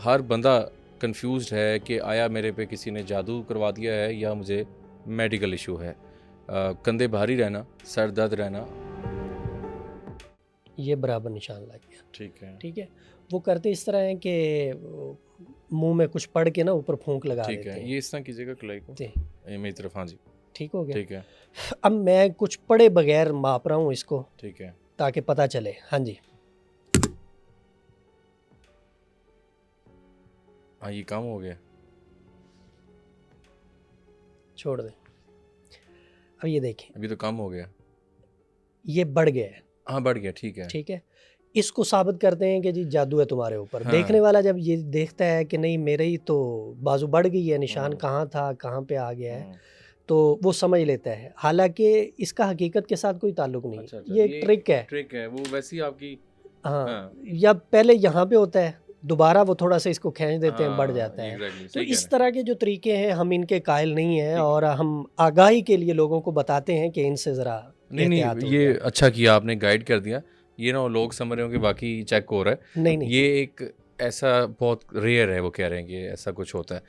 हर बंदा कंफ्यूज्ड है कि आया मेरे पे किसी ने जादू करवा दिया है या मुझे मेडिकल इशू है। कंधे भारी रहना, सर दर्द रहना। ये बराबर निशान लग गया। ठीक है, ठीक है, वो करते इस तरह हैं कि मुंह में कुछ पढ़ के ना ऊपर फूंक लगा ठीक देते है। हैं। ये इस तरह कीजिएगा कलाई को, जी, ये मेरी तरफ। हाँ जी, ठीक हो गया। ठीक है, अब मैं कुछ पढ़े बगैर माप रहा हूँ इसको ठीक है। ताकि पता चले। हाँ जी, हाँ, ये काम हो गया। छोड़ दें। अब ये देखें, अभी तो काम हो गया। ये बढ़ गया है। हाँ, बढ़ गया। ठीक है। ठीक है, इसको साबित करते हैं कि जी जादू है तुम्हारे ऊपर। हाँ। देखने वाला जब ये देखता है कि नहीं मेरे ही तो बाजू बढ़ गई है, निशान कहाँ था कहाँ पे आ गया है, तो वो समझ लेता है। हालांकि इसका हकीकत के साथ कोई ताल्लुक नहीं है। अच्छा, अच्छा, ये एक ट्रिक है। ट्रिक है वो, वैसी आपकी। हाँ, हाँ, या पहले यहाँ पे होता है, दोबारा वो थोड़ा सा इसको खींच देते हैं, बढ़ हाँ, जाता है। एग्जैक्टली, तो सही कह इस रहे तरह के जो तरीके हैं हम इनके कायल नहीं हैं, ठीक। और हम आगाही के लिए लोगों को बताते हैं कि इनसे ज़रा हैं। नहीं एहतियात नहीं, हो ये जाए। अच्छा किया आपने, गाइड कर दिया। ये ना लोग समझ रहे हो कि बाकी चेक हो रहा है। नहीं नहीं, ये एक ऐसा बहुत रेयर है, वो कह रहे हैं कि ऐसा कुछ होता है।